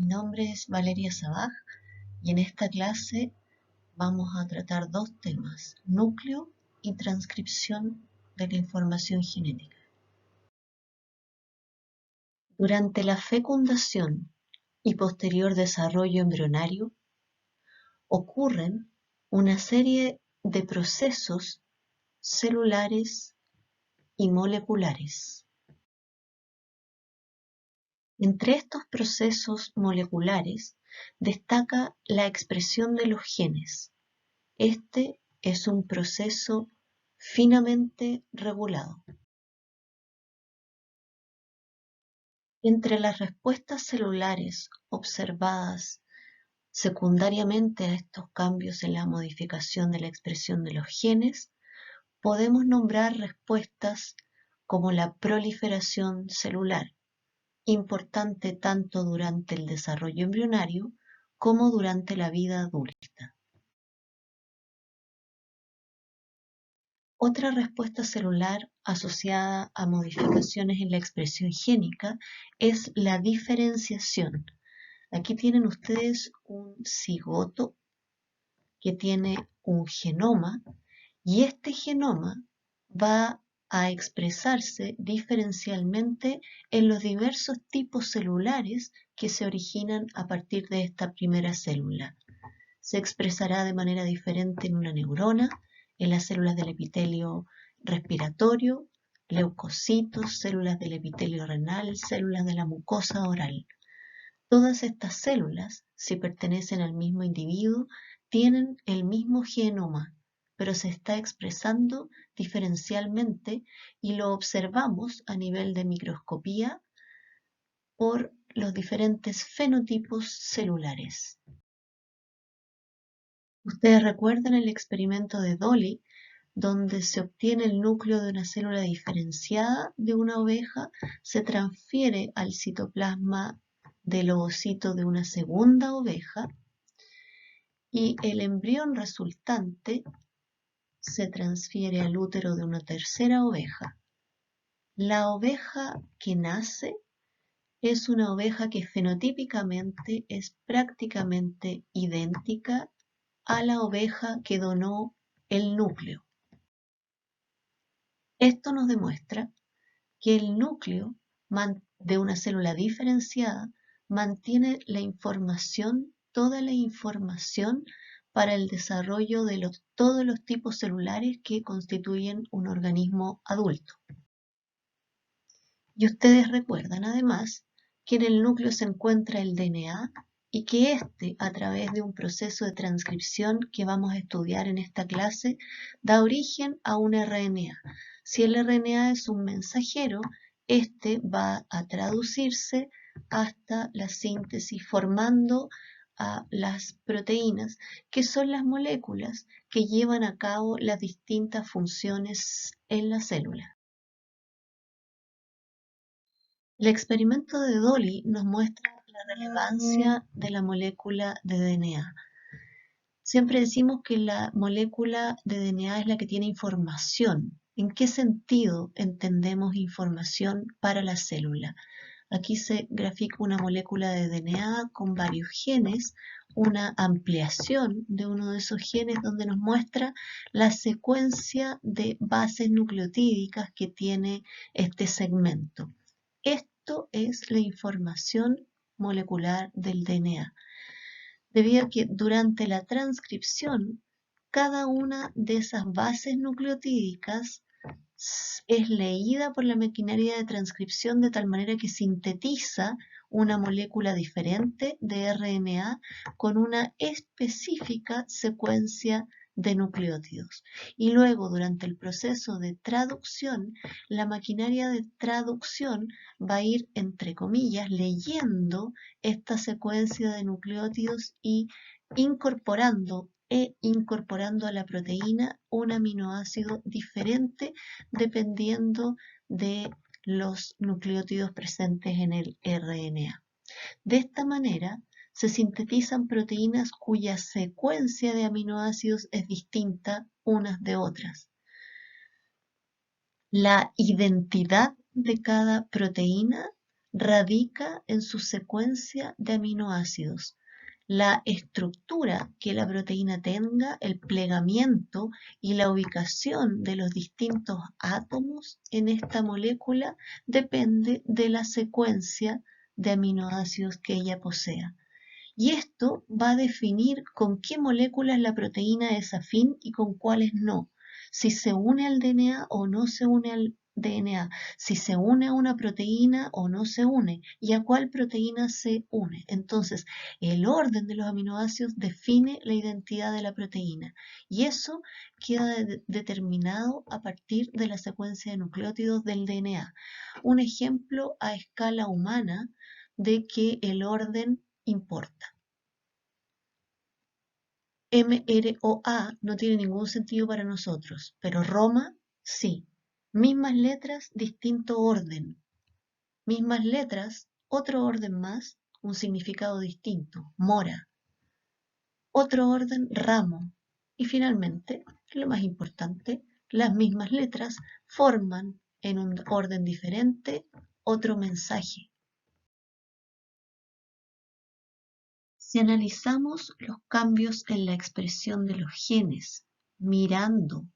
Mi nombre es Valeria Sabaj y en esta clase vamos a tratar dos temas: núcleo y transcripción de la información genética. Durante la fecundación y posterior desarrollo embrionario ocurren una serie de procesos celulares y moleculares. Entre estos procesos moleculares destaca la expresión de los genes. Este es un proceso finamente regulado. Entre las respuestas celulares observadas secundariamente a estos cambios en la modificación de la expresión de los genes, podemos nombrar respuestas como la proliferación celular, importante tanto durante el desarrollo embrionario como durante la vida adulta. Otra respuesta celular asociada a modificaciones en la expresión génica es la diferenciación. Aquí tienen ustedes un cigoto que tiene un genoma y este genoma va a expresarse diferencialmente en los diversos tipos celulares que se originan a partir de esta primera célula. Se expresará de manera diferente en una neurona, en las células del epitelio respiratorio, leucocitos, células del epitelio renal, células de la mucosa oral. Todas estas células, si pertenecen al mismo individuo, tienen el mismo genoma, pero se está expresando diferencialmente y lo observamos a nivel de microscopía por los diferentes fenotipos celulares. Ustedes recuerdan el experimento de Dolly, donde se obtiene el núcleo de una célula diferenciada de una oveja, se transfiere al citoplasma del ovocito de una segunda oveja y el embrión resultante se transfiere al útero de una tercera oveja. La oveja que nace es una oveja que fenotípicamente es prácticamente idéntica a la oveja que donó el núcleo. Esto nos demuestra que el núcleo de una célula diferenciada mantiene la información, toda la información para el desarrollo de todos los tipos celulares que constituyen un organismo adulto. Y ustedes recuerdan además que en el núcleo se encuentra el DNA y que éste, a través de un proceso de transcripción que vamos a estudiar en esta clase, da origen a un RNA. Si el RNA es un mensajero, este va a traducirse hasta la síntesis formando a las proteínas, que son las moléculas que llevan a cabo las distintas funciones en la célula. El experimento de Dolly nos muestra la relevancia de la molécula de DNA. Siempre decimos que la molécula de DNA es la que tiene información. ¿En qué sentido entendemos información para la célula? Aquí se grafica una molécula de DNA con varios genes, una ampliación de uno de esos genes donde nos muestra la secuencia de bases nucleotídicas que tiene este segmento. Esto es la información molecular del DNA, debido a que durante la transcripción, cada una de esas bases nucleotídicas es leída por la maquinaria de transcripción de tal manera que sintetiza una molécula diferente de RNA con una específica secuencia de nucleótidos. Y luego, durante el proceso de traducción, la maquinaria de traducción va a ir, entre comillas, leyendo esta secuencia de nucleótidos y incorporando a la proteína un aminoácido diferente dependiendo de los nucleótidos presentes en el RNA. De esta manera, se sintetizan proteínas cuya secuencia de aminoácidos es distinta unas de otras. La identidad de cada proteína radica en su secuencia de aminoácidos. La estructura que la proteína tenga, el plegamiento y la ubicación de los distintos átomos en esta molécula depende de la secuencia de aminoácidos que ella posea. Y esto va a definir con qué moléculas la proteína es afín y con cuáles no. Si se une al DNA o no se une al DNA, si se une a una proteína o no se une y a cuál proteína se une. Entonces, el orden de los aminoácidos define la identidad de la proteína y eso queda determinado a partir de la secuencia de nucleótidos del DNA. Un ejemplo a escala humana de que el orden importa. MROA no tiene ningún sentido para nosotros, pero Roma sí. Mismas letras, distinto orden. Mismas letras, otro orden más, un significado distinto. Mora. Otro orden, ramo. Y finalmente, lo más importante, las mismas letras forman en un orden diferente otro mensaje. Si analizamos los cambios en la expresión de los genes, mirando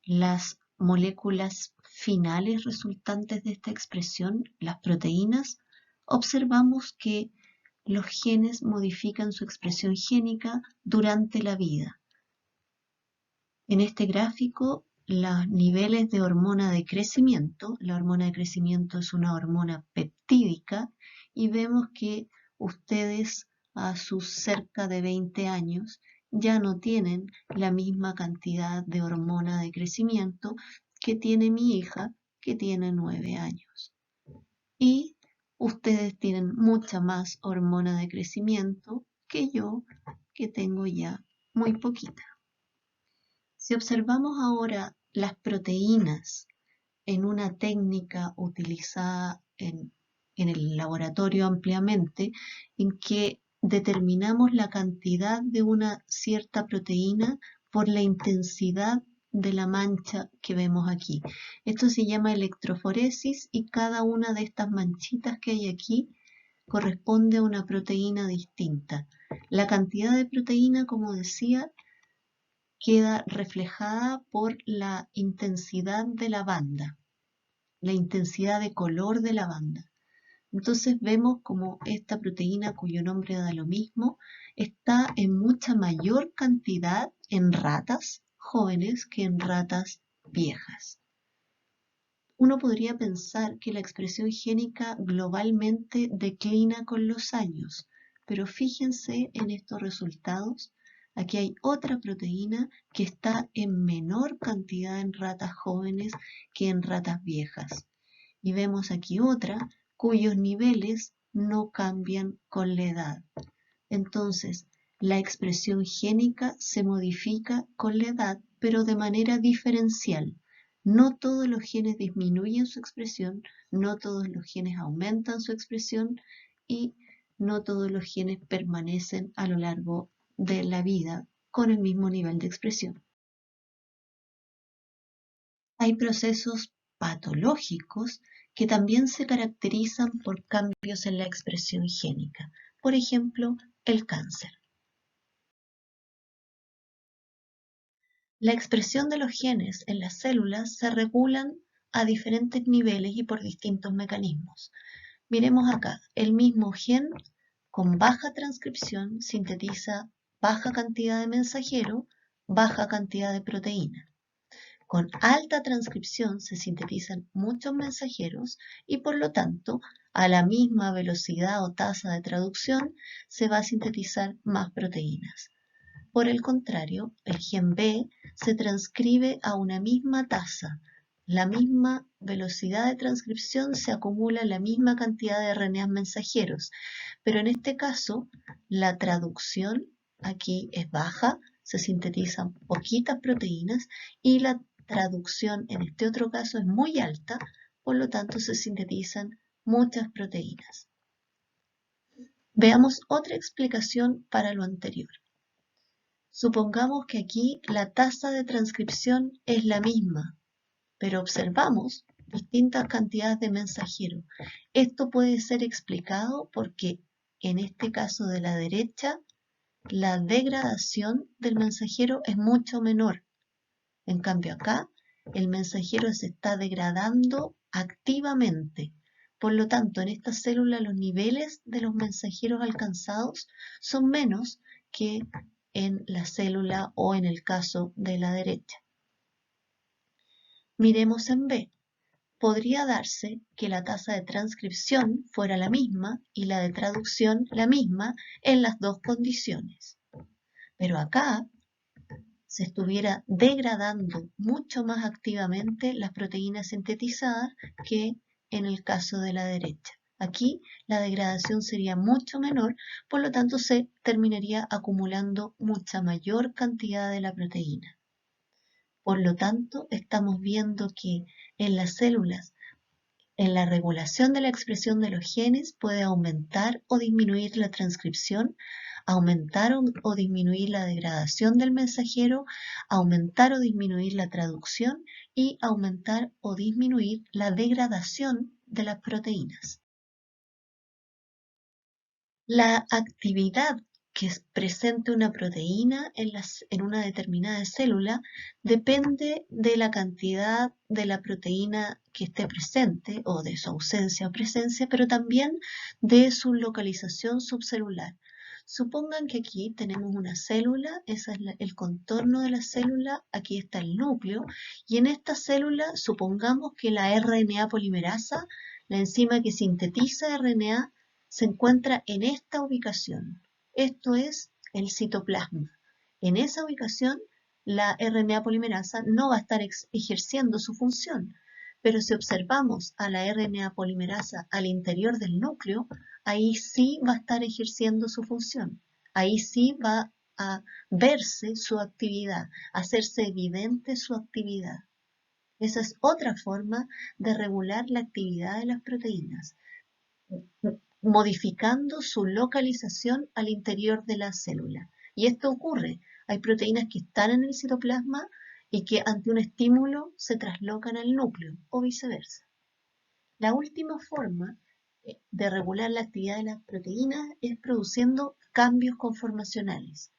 las moléculas finales resultantes de esta expresión, las proteínas, observamos que los genes modifican su expresión génica durante la vida. En este gráfico, los niveles de hormona de crecimiento, la hormona de crecimiento es una hormona peptídica, y vemos que ustedes a sus cerca de 20 años ya no tienen la misma cantidad de hormona de crecimiento que tiene mi hija, que tiene 9 años. Y ustedes tienen mucha más hormona de crecimiento que yo, que tengo ya muy poquita. Si observamos ahora las proteínas en una técnica utilizada en el laboratorio ampliamente, en que determinamos la cantidad de una cierta proteína por la intensidad de la mancha que vemos aquí. Esto se llama electroforesis y cada una de estas manchitas que hay aquí corresponde a una proteína distinta. La cantidad de proteína, como decía, queda reflejada por la intensidad de la banda, la intensidad de color de la banda. Entonces vemos como esta proteína, cuyo nombre da lo mismo, está en mucha mayor cantidad en ratas jóvenes que en ratas viejas. Uno podría pensar que la expresión génica globalmente declina con los años, pero fíjense en estos resultados. Aquí hay otra proteína que está en menor cantidad en ratas jóvenes que en ratas viejas. Y vemos aquí otra cuyos niveles no cambian con la edad. Entonces, la expresión génica se modifica con la edad, pero de manera diferencial. No todos los genes disminuyen su expresión, no todos los genes aumentan su expresión y no todos los genes permanecen a lo largo de la vida con el mismo nivel de expresión. Hay procesos patológicos que también se caracterizan por cambios en la expresión génica. Por ejemplo, el cáncer. La expresión de los genes en las células se regulan a diferentes niveles y por distintos mecanismos. Miremos acá, el mismo gen con baja transcripción sintetiza baja cantidad de mensajero, baja cantidad de proteína. Con alta transcripción se sintetizan muchos mensajeros y por lo tanto a la misma velocidad o tasa de traducción se va a sintetizar más proteínas. Por el contrario, el gen B se transcribe a una misma tasa. La misma velocidad de transcripción se acumula la misma cantidad de RNA mensajeros, pero en este caso la traducción aquí es baja, se sintetizan poquitas proteínas y la traducción en este otro caso es muy alta, por lo tanto se sintetizan muchas proteínas. Veamos otra explicación para lo anterior. Supongamos que aquí la tasa de transcripción es la misma, pero observamos distintas cantidades de mensajeros. Esto puede ser explicado porque en este caso de la derecha, la degradación del mensajero es mucho menor. En cambio acá, el mensajero se está degradando activamente. Por lo tanto, en esta célula los niveles de los mensajeros alcanzados son menos que en la célula o en el caso de la derecha. Miremos en B. Podría darse que la tasa de transcripción fuera la misma y la de traducción la misma en las dos condiciones. Pero acá se estuviera degradando mucho más activamente las proteínas sintetizadas que en el caso de la derecha. Aquí la degradación sería mucho menor, por lo tanto se terminaría acumulando mucha mayor cantidad de la proteína. Por lo tanto, estamos viendo que en las células, en la regulación de la expresión de los genes puede aumentar o disminuir la transcripción, aumentar o disminuir la degradación del mensajero, aumentar o disminuir la traducción y aumentar o disminuir la degradación de las proteínas. La actividad que presente una proteína en una determinada célula depende de la cantidad de la proteína que esté presente o de su ausencia o presencia, pero también de su localización subcelular. Supongan que aquí tenemos una célula, ese es el contorno de la célula, aquí está el núcleo, y en esta célula supongamos que la RNA polimerasa, la enzima que sintetiza RNA, se encuentra en esta ubicación. Esto es el citoplasma. En esa ubicación, la RNA polimerasa no va a estar ejerciendo su función, pero si observamos a la RNA polimerasa al interior del núcleo, ahí sí va a estar ejerciendo su función. Ahí sí va a verse su actividad, a hacerse evidente su actividad. Esa es otra forma de regular la actividad de las proteínas, modificando su localización al interior de la célula. Y esto ocurre. Hay proteínas que están en el citoplasma y que ante un estímulo se traslocan al núcleo o viceversa. La última forma de regular la actividad de las proteínas es produciendo cambios conformacionales.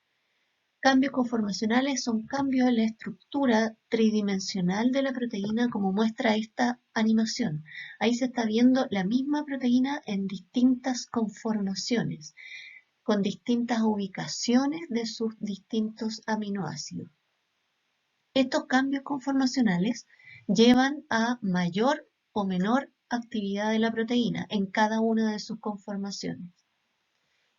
Cambios conformacionales son cambios en la estructura tridimensional de la proteína, como muestra esta animación. Ahí se está viendo la misma proteína en distintas conformaciones, con distintas ubicaciones de sus distintos aminoácidos. Estos cambios conformacionales llevan a mayor o menor actividad de la proteína en cada una de sus conformaciones.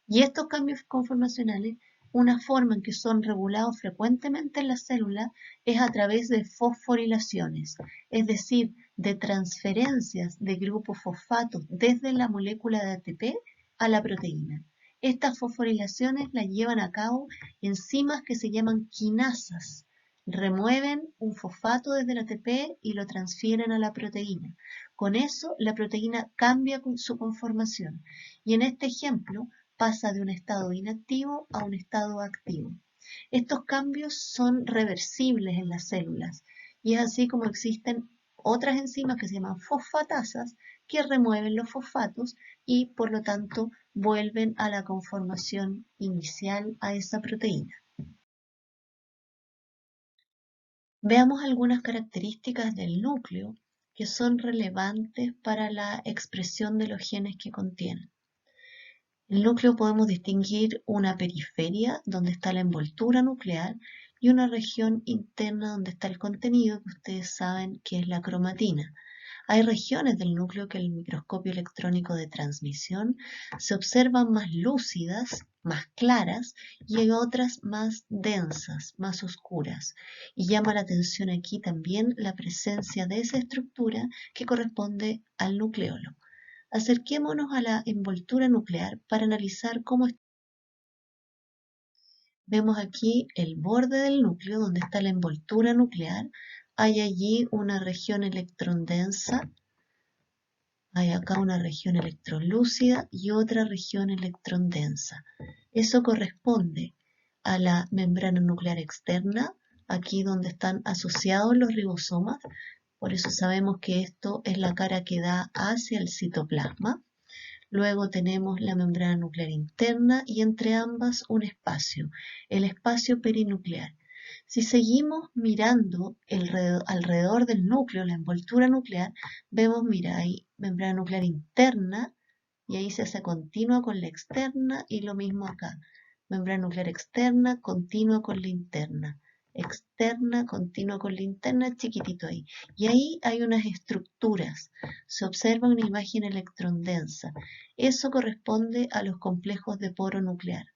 Y estos cambios conformacionales, una forma en que son regulados frecuentemente en la célula es a través de fosforilaciones, es decir, de transferencias de grupos fosfatos desde la molécula de ATP a la proteína. Estas fosforilaciones las llevan a cabo enzimas que se llaman quinasas. Remueven un fosfato desde el ATP y lo transfieren a la proteína. Con eso, la proteína cambia su conformación. Y en este ejemplo, pasa de un estado inactivo a un estado activo. Estos cambios son reversibles en las células y es así como existen otras enzimas que se llaman fosfatasas que remueven los fosfatos y por lo tanto vuelven a la conformación inicial a esa proteína. Veamos algunas características del núcleo que son relevantes para la expresión de los genes que contienen. En el núcleo podemos distinguir una periferia donde está la envoltura nuclear y una región interna donde está el contenido que ustedes saben que es la cromatina. Hay regiones del núcleo que en el microscopio electrónico de transmisión se observan más lúcidas, más claras, y hay otras más densas, más oscuras. Y llama la atención aquí también la presencia de esa estructura que corresponde al nucleolo. Acerquémonos a la envoltura nuclear para analizar cómo vemos aquí el borde del núcleo donde está la envoltura nuclear. Hay allí una región electrondensa, hay acá una región electrolúcida y otra región electrondensa. Eso corresponde a la membrana nuclear externa, aquí donde están asociados los ribosomas, Por eso sabemos que esto es la cara que da hacia el citoplasma. Luego tenemos la membrana nuclear interna y entre ambas un espacio, el espacio perinuclear. Si seguimos mirando alrededor del núcleo, la envoltura nuclear, vemos, mira, hay membrana nuclear interna y ahí se hace continua con la externa y lo mismo acá. Membrana nuclear externa, continua con la interna. Externa, continua con la interna, chiquitito ahí. Y ahí hay unas estructuras. Se observa una imagen electrondensa. Eso corresponde a los complejos de poro nuclear.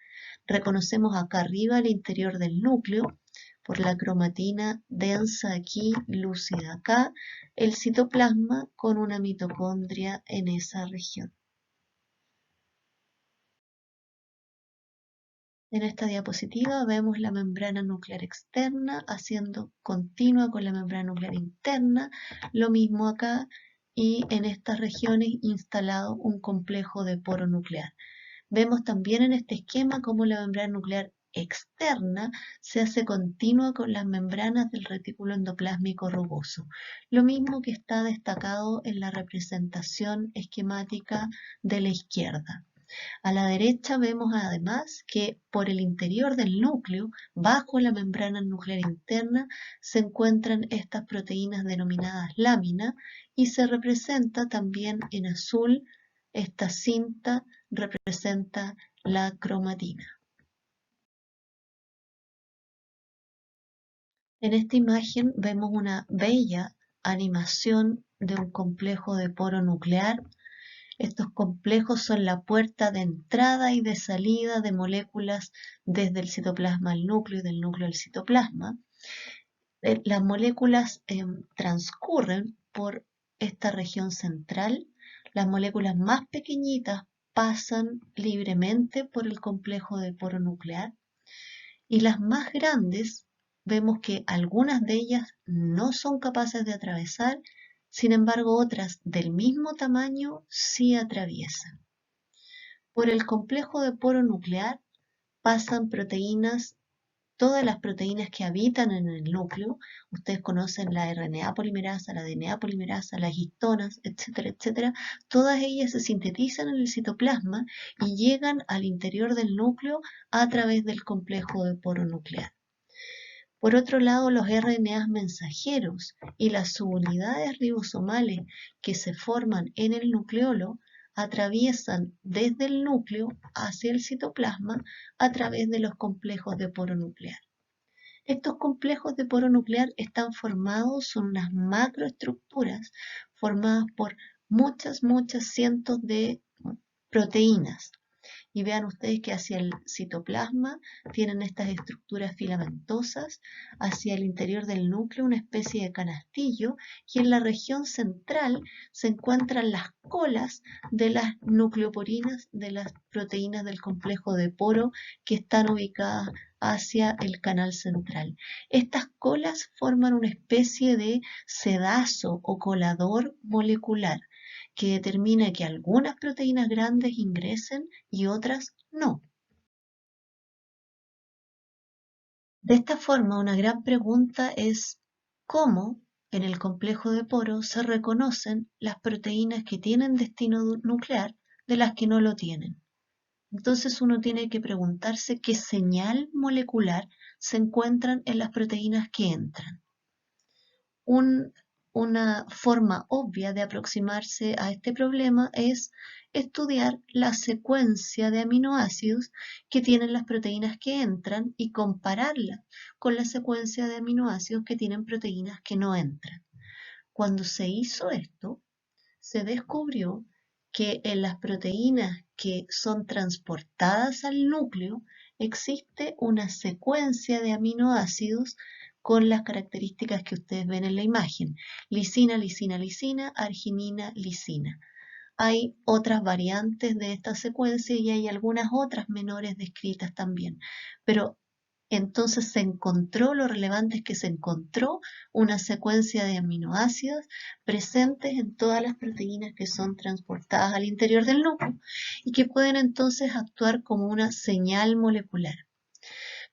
Reconocemos acá arriba el interior del núcleo por la cromatina densa aquí, lúcida acá, el citoplasma con una mitocondria en esa región. En esta diapositiva vemos la membrana nuclear externa haciendo continua con la membrana nuclear interna, lo mismo acá, y en estas regiones instalado un complejo de poro nuclear. Vemos también en este esquema cómo la membrana nuclear externa se hace continua con las membranas del retículo endoplásmico rugoso, lo mismo que está destacado en la representación esquemática de la izquierda. A la derecha vemos además que por el interior del núcleo, bajo la membrana nuclear interna, se encuentran estas proteínas denominadas lámina y se representa también en azul, esta cinta representa la cromatina. En esta imagen vemos una bella animación de un complejo de poro nuclear. Estos complejos son la puerta de entrada y de salida de moléculas desde el citoplasma al núcleo y del núcleo al citoplasma. Las moléculas transcurren por esta región central. Las moléculas más pequeñitas pasan libremente por el complejo de poro nuclear y las más grandes vemos que algunas de ellas no son capaces de atravesar, sin embargo otras del mismo tamaño sí atraviesan. Por el complejo de poro nuclear pasan proteínas, todas las proteínas que habitan en el núcleo. Ustedes conocen la RNA polimerasa, la DNA polimerasa, las histonas, etcétera, etcétera. Todas ellas se sintetizan en el citoplasma y llegan al interior del núcleo a través del complejo de poro nuclear. Por otro lado, los RNAs mensajeros y las subunidades ribosomales que se forman en el nucleolo atraviesan desde el núcleo hacia el citoplasma a través de los complejos de poro nuclear. Estos complejos de poro nuclear están formados, son unas macroestructuras formadas por muchas cientos de proteínas. Y vean ustedes que hacia el citoplasma tienen estas estructuras filamentosas, hacia el interior del núcleo una especie de canastillo y en la región central se encuentran las colas de las nucleoporinas, de las proteínas del complejo de poro que están ubicadas hacia el canal central. Estas colas forman una especie de sedazo o colador molecular que determina que algunas proteínas grandes ingresen y otras no. De esta forma, una gran pregunta es cómo en el complejo de poro se reconocen las proteínas que tienen destino nuclear de las que no lo tienen. Entonces uno tiene que preguntarse qué señal molecular se encuentran en las proteínas que entran. Una forma obvia de aproximarse a este problema es estudiar la secuencia de aminoácidos que tienen las proteínas que entran y compararla con la secuencia de aminoácidos que tienen proteínas que no entran. Cuando se hizo esto, se descubrió que en las proteínas que son transportadas al núcleo existe una secuencia de aminoácidos con las características que ustedes ven en la imagen. Lisina, lisina, lisina, arginina, lisina. Hay otras variantes de esta secuencia y hay algunas otras menores descritas también. Pero entonces se encontró, lo relevante es que se encontró una secuencia de aminoácidos presentes en todas las proteínas que son transportadas al interior del núcleo y que pueden entonces actuar como una señal molecular.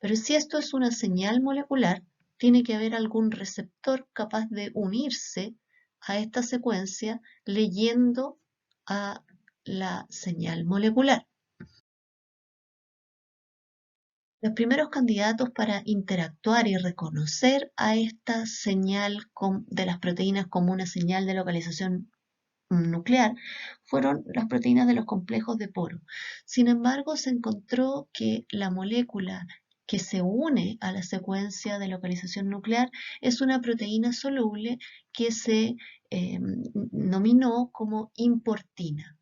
Pero si esto es una señal molecular, tiene que haber algún receptor capaz de unirse a esta secuencia leyendo a la señal molecular. Los primeros candidatos para interactuar y reconocer a esta señal de las proteínas como una señal de localización nuclear fueron las proteínas de los complejos de poro. Sin embargo, se encontró que la molécula que se une a la secuencia de localización nuclear es una proteína soluble que se nominó como importina.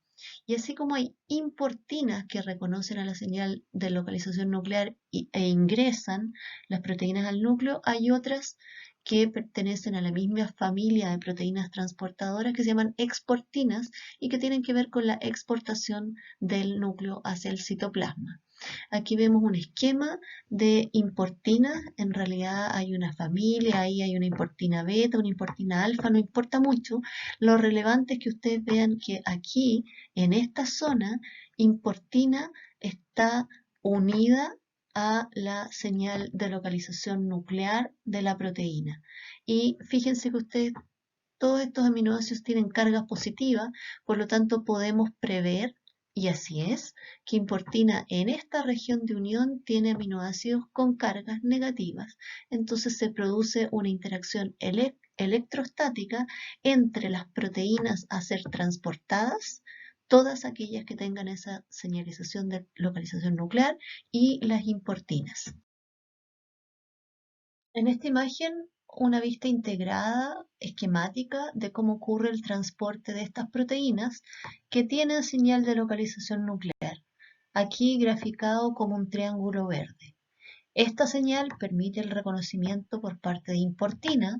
Y así como hay importinas que reconocen a la señal de localización nuclear e ingresan las proteínas al núcleo, hay otras que pertenecen a la misma familia de proteínas transportadoras que se llaman exportinas y que tienen que ver con la exportación del núcleo hacia el citoplasma. Aquí vemos un esquema de importinas. En realidad hay una familia, ahí hay una importina beta, una importina alfa, no importa mucho. Lo relevante es que ustedes vean que aquí, en esta zona, importina está unida a la señal de localización nuclear de la proteína. Y fíjense que ustedes, todos estos aminoácidos tienen cargas positivas, por lo tanto podemos prever, y así es, que importina en esta región de unión tiene aminoácidos con cargas negativas. Entonces se produce una interacción electrostática entre las proteínas a ser transportadas, todas aquellas que tengan esa señalización de localización nuclear, y las importinas. En esta imagen, una vista integrada, esquemática, de cómo ocurre el transporte de estas proteínas que tienen señal de localización nuclear, aquí graficado como un triángulo verde. Esta señal permite el reconocimiento por parte de importina,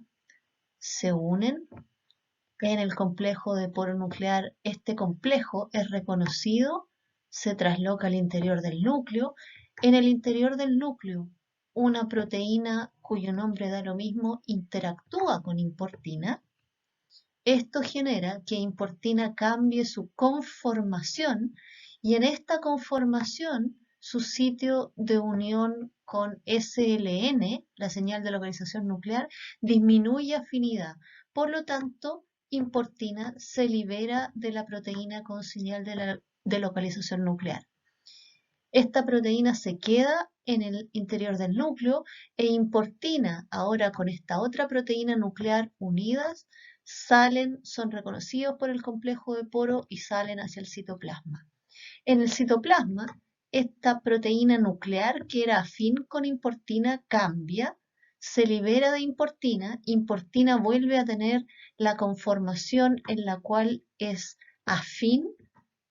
se unen en el complejo de poro nuclear. Este complejo es reconocido, se trasloca al interior del núcleo. En el interior del núcleo, una proteína cuyo nombre da lo mismo interactúa con importina. Esto genera que importina cambie su conformación y en esta conformación su sitio de unión con SLN, la señal de localización nuclear, disminuye afinidad. Por lo tanto, importina se libera de la proteína con señal de localización nuclear. Esta proteína se queda en el interior del núcleo e importina, ahora con esta otra proteína nuclear unidas, son reconocidos por el complejo de poro y salen hacia el citoplasma. En el citoplasma, esta proteína nuclear que era afín con importina cambia, se libera de importina, importina vuelve a tener la conformación en la cual es afín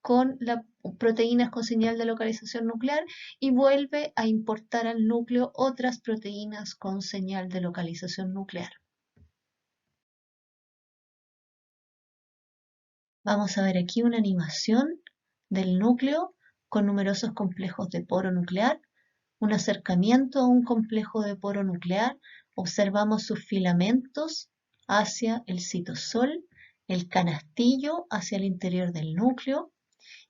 con las proteínas con señal de localización nuclear y vuelve a importar al núcleo otras proteínas con señal de localización nuclear. Vamos a ver aquí una animación del núcleo con numerosos complejos de poro nuclear, un acercamiento a un complejo de poro nuclear, observamos sus filamentos hacia el citosol, el canastillo hacia el interior del núcleo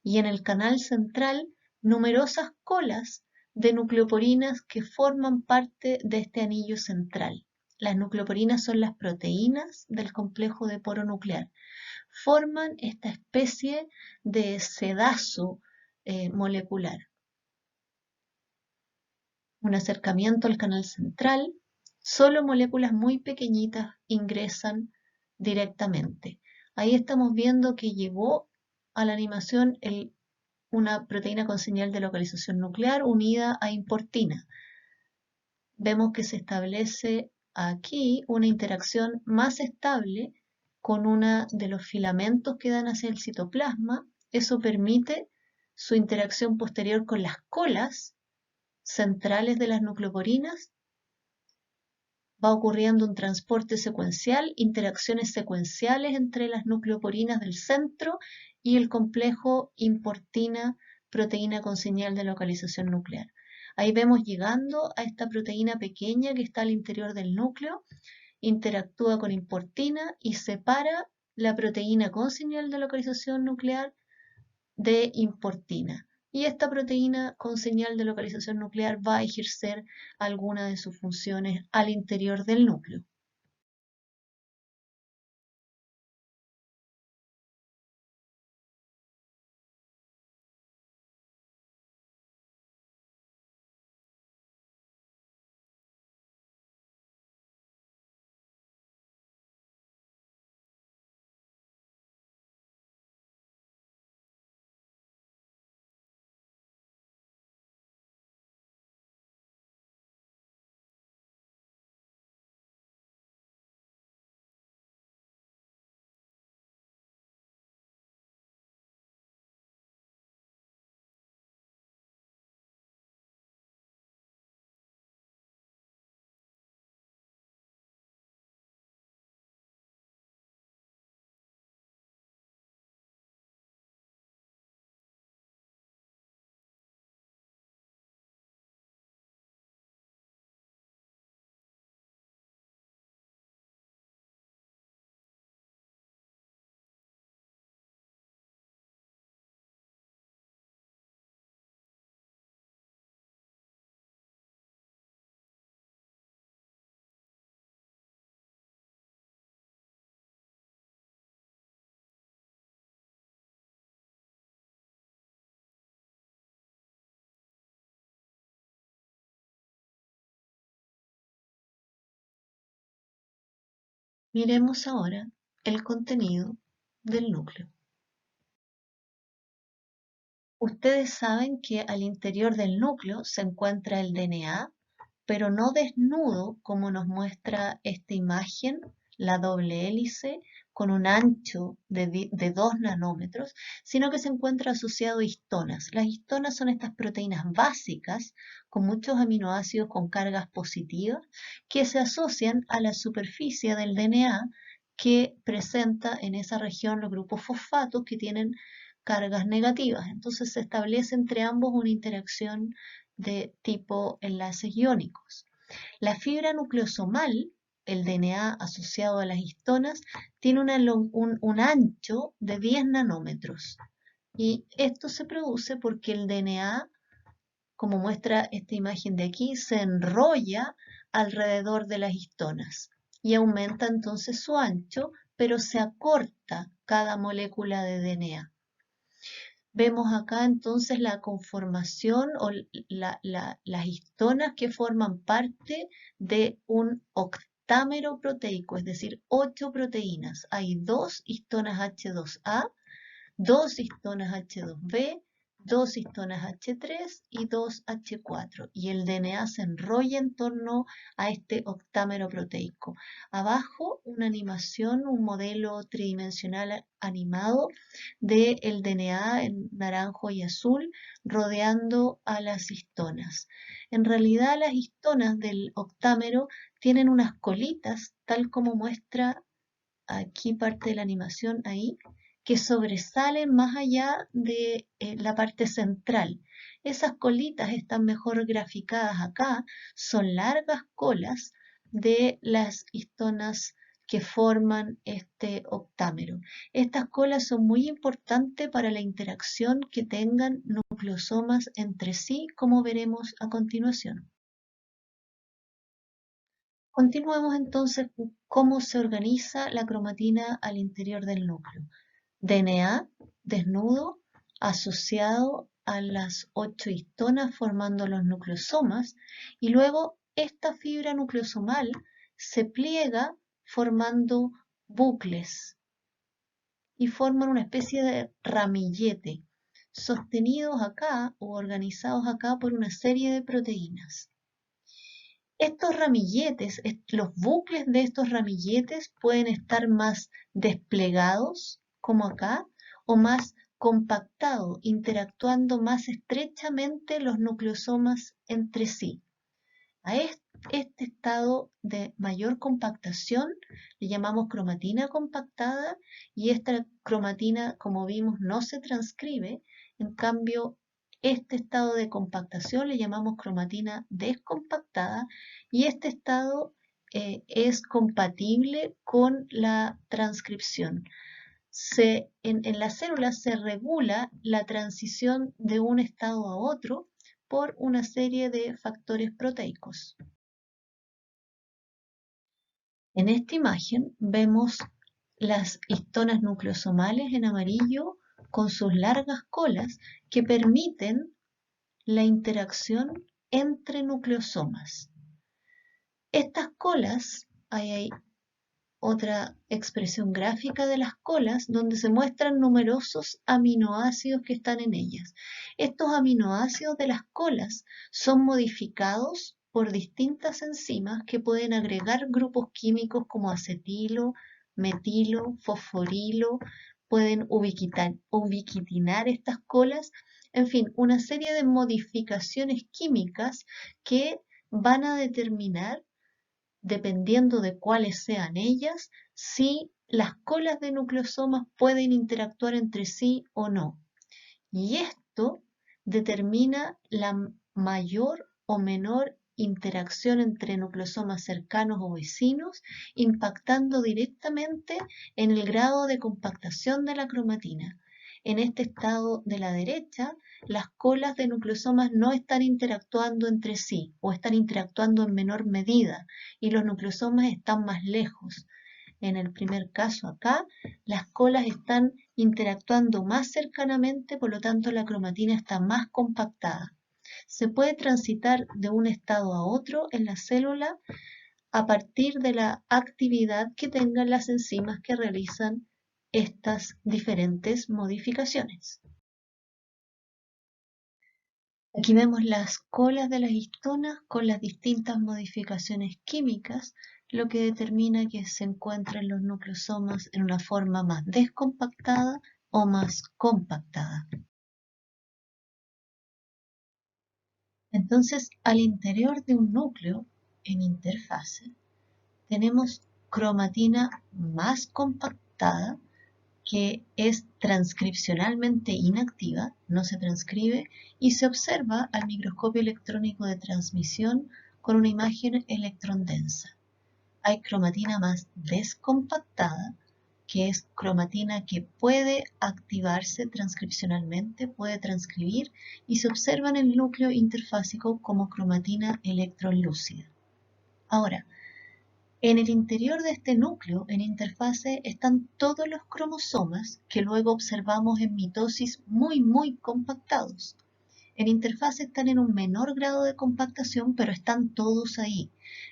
y en el canal central numerosas colas de nucleoporinas que forman parte de este anillo central. Las nucleoporinas son las proteínas del complejo de poro nuclear. Forman esta especie de sedazo molecular. Un acercamiento al canal central, solo moléculas muy pequeñitas ingresan directamente. Ahí estamos viendo que llegó a la animación una proteína con señal de localización nuclear unida a importina. Vemos que se establece aquí una interacción más estable con uno de los filamentos que dan hacia el citoplasma. Eso permite su interacción posterior con las colas centrales de las nucleoporinas. Va ocurriendo un transporte secuencial, interacciones secuenciales entre las nucleoporinas del centro y el complejo importina, proteína con señal de localización nuclear. Ahí vemos llegando a esta proteína pequeña que está al interior del núcleo, interactúa con importina y separa la proteína con señal de localización nuclear de importina. y esta proteína con señal de localización nuclear va a ejercer alguna de sus funciones al interior del núcleo. Miremos ahora el contenido del núcleo. Ustedes saben que al interior del núcleo se encuentra el DNA, pero no desnudo como nos muestra esta imagen, la doble hélice con un ancho de 2 nanómetros, sino que se encuentra asociado a histonas. Las histonas son estas proteínas básicas con muchos aminoácidos con cargas positivas que se asocian a la superficie del DNA que presenta en esa región los grupos fosfatos que tienen cargas negativas. Entonces se establece entre ambos una interacción de tipo enlaces iónicos. La fibra nucleosomal, el DNA asociado a las histonas, tiene un ancho de 10 nanómetros. Y esto se produce porque el DNA, como muestra esta imagen de aquí, se enrolla alrededor de las histonas y aumenta entonces su ancho, pero se acorta cada molécula de DNA. Vemos acá entonces la conformación o las histonas que forman parte de un octámero proteico, es decir, 8 proteínas. Hay 2 histonas H2A, 2 histonas H2B, 2 histonas H3 y 2 H4. Y el DNA se enrolla en torno a este octámero proteico. Abajo una animación, un modelo tridimensional animado del DNA en naranjo y azul rodeando a las histonas. En realidad las histonas del octámero tienen unas colitas, tal como muestra aquí parte de la animación ahí, que sobresalen más allá de la parte central. Esas colitas están mejor graficadas acá, son largas colas de las histonas que forman este octámero. Estas colas son muy importantes para la interacción que tengan nucleosomas entre sí, como veremos a continuación. Continuemos entonces con cómo se organiza la cromatina al interior del núcleo. DNA desnudo asociado a las 8 histonas formando los nucleosomas y luego esta fibra nucleosomal se pliega formando bucles y forman una especie de ramillete sostenidos acá o organizados acá por una serie de proteínas. Estos ramilletes, los bucles de estos ramilletes pueden estar más desplegados, como acá, o más compactados, interactuando más estrechamente los nucleosomas entre sí. A este estado de mayor compactación le llamamos cromatina compactada y esta cromatina, como vimos, no se transcribe. En cambio, este estado de compactación le llamamos cromatina descompactada y este estado es compatible con la transcripción. en las células se regula la transición de un estado a otro por una serie de factores proteicos. En esta imagen vemos las histonas nucleosomales en amarillo con sus largas colas que permiten la interacción entre nucleosomas. Estas colas, hay otra expresión gráfica de las colas donde se muestran numerosos aminoácidos que están en ellas. Estos aminoácidos de las colas son modificados por distintas enzimas que pueden agregar grupos químicos como acetilo, metilo, fosforilo, pueden ubiquitinar estas colas, en fin, una serie de modificaciones químicas que van a determinar, dependiendo de cuáles sean ellas, si las colas de nucleosomas pueden interactuar entre sí o no. Y esto determina la mayor o menor interacción entre nucleosomas cercanos o vecinos, impactando directamente en el grado de compactación de la cromatina. En este estado de la derecha, las colas de nucleosomas no están interactuando entre sí o están interactuando en menor medida y los nucleosomas están más lejos. En el primer caso acá, las colas están interactuando más cercanamente, por lo tanto la cromatina está más compactada. Se puede transitar de un estado a otro en la célula a partir de la actividad que tengan las enzimas que realizan estas diferentes modificaciones. Aquí vemos las colas de las histonas con las distintas modificaciones químicas, lo que determina que se encuentran los nucleosomas en una forma más descompactada o más compactada. Entonces, al interior de un núcleo, en interfase, tenemos cromatina más compactada, que es transcripcionalmente inactiva, no se transcribe, y se observa al microscopio electrónico de transmisión con una imagen electrondensa. Hay cromatina más descompactada, que es cromatina que puede activarse transcripcionalmente, puede transcribir, y se observa en el núcleo interfásico como cromatina electrolúcida. Ahora, en el interior de este núcleo, en interfase, están todos los cromosomas que luego observamos en mitosis muy compactados. En interfase están en un menor grado de compactación, pero están todos ahí.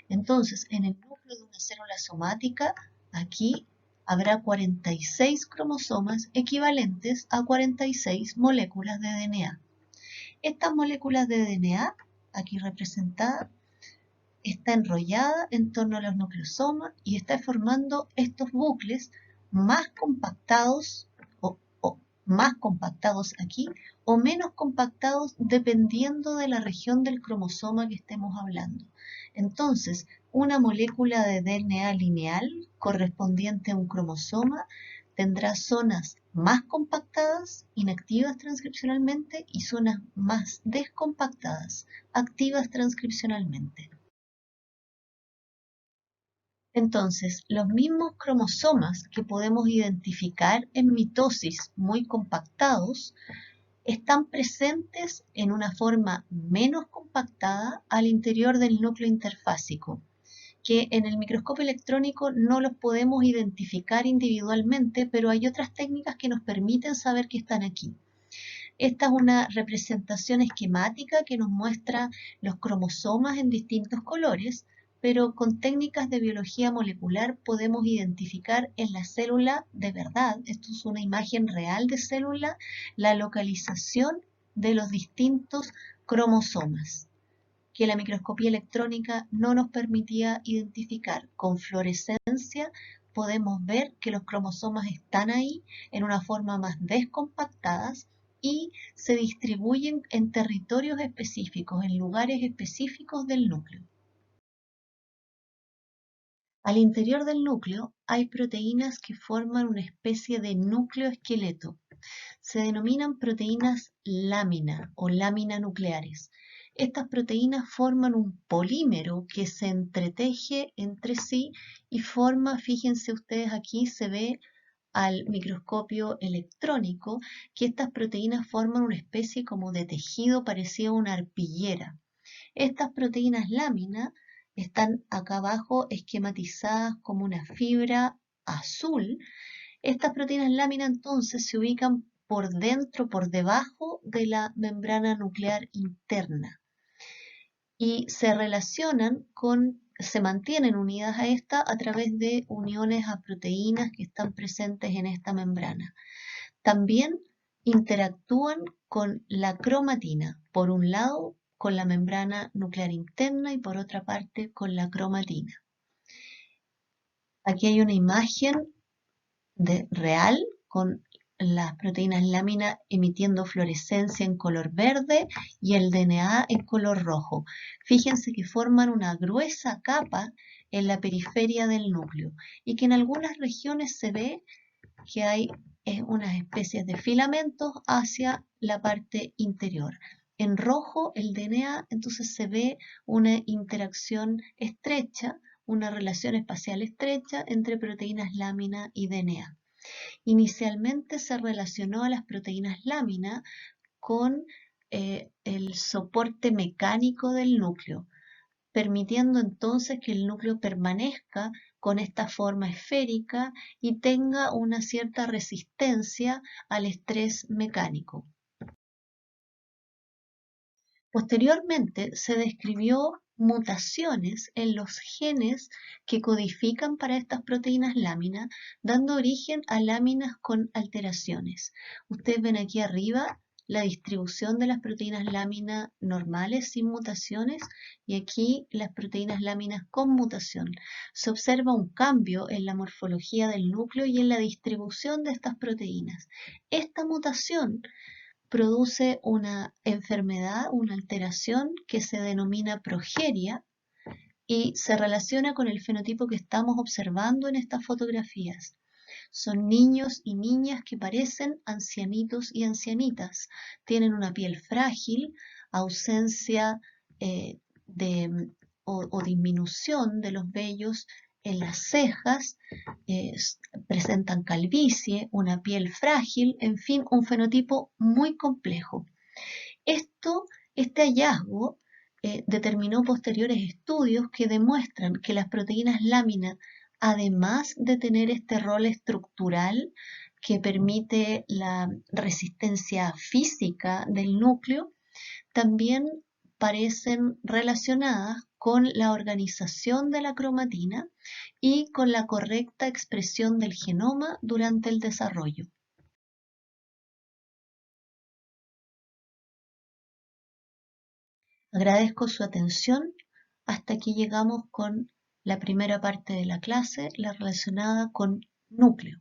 Entonces, en el núcleo de una célula somática, aquí habrá 46 cromosomas equivalentes a 46 moléculas de DNA. Estas moléculas de DNA, aquí representadas, está enrollada en torno a los nucleosomas y está formando estos bucles más compactados o más compactados aquí o menos compactados dependiendo de la región del cromosoma que estemos hablando. Entonces, una molécula de DNA lineal correspondiente a un cromosoma tendrá zonas más compactadas, inactivas transcripcionalmente, y zonas más descompactadas, activas transcripcionalmente. Entonces, los mismos cromosomas que podemos identificar en mitosis muy compactados están presentes en una forma menos compactada al interior del núcleo interfásico, que en el microscopio electrónico no los podemos identificar individualmente, pero hay otras técnicas que nos permiten saber que están aquí. Esta es una representación esquemática que nos muestra los cromosomas en distintos colores, pero con técnicas de biología molecular podemos identificar en la célula de verdad, esto es una imagen real de célula, la localización de los distintos cromosomas, que la microscopía electrónica no nos permitía identificar. Con fluorescencia podemos ver que los cromosomas están ahí en una forma más descompactadas y se distribuyen en territorios específicos, en lugares específicos del núcleo. Al interior del núcleo hay proteínas que forman una especie de núcleo esqueleto. Se denominan proteínas lámina o lámina nucleares. Estas proteínas forman un polímero que se entreteje entre sí y forma, fíjense ustedes aquí, se ve al microscopio electrónico que estas proteínas forman una especie como de tejido parecido a una arpillera. Estas proteínas lámina están acá abajo esquematizadas como una fibra azul. Estas proteínas lámina entonces se ubican por dentro, por debajo de la membrana nuclear interna y se mantienen unidas a esta a través de uniones a proteínas que están presentes en esta membrana. También interactúan con la cromatina, por un lado con la membrana nuclear interna y por otra parte con la cromatina. Aquí hay una imagen real con las proteínas lámina emitiendo fluorescencia en color verde y el DNA en color rojo. Fíjense que forman una gruesa capa en la periferia del núcleo y que en algunas regiones se ve que hay unas especies de filamentos hacia la parte interior. En rojo el DNA entonces se ve una interacción estrecha, una relación espacial estrecha entre proteínas lámina y DNA. Inicialmente se relacionó a las proteínas lámina con el soporte mecánico del núcleo, permitiendo entonces que el núcleo permanezca con esta forma esférica y tenga una cierta resistencia al estrés mecánico. Posteriormente se describió mutaciones en los genes que codifican para estas proteínas lámina, dando origen a láminas con alteraciones. Ustedes ven aquí arriba la distribución de las proteínas lámina normales sin mutaciones y aquí las proteínas láminas con mutación. Se observa un cambio en la morfología del núcleo y en la distribución de estas proteínas. Esta mutación produce una enfermedad, una alteración que se denomina progeria y se relaciona con el fenotipo que estamos observando en estas fotografías. Son niños y niñas que parecen ancianitos y ancianitas. Tienen una piel frágil, ausencia o disminución de los vellos en las cejas, presentan calvicie, una piel frágil, en fin, un fenotipo muy complejo. Este hallazgo determinó posteriores estudios que demuestran que las proteínas lámina, además de tener este rol estructural que permite la resistencia física del núcleo, también parecen relacionadas con la organización de la cromatina y con la correcta expresión del genoma durante el desarrollo. Agradezco su atención. Hasta aquí llegamos con la primera parte de la clase, la relacionada con núcleo.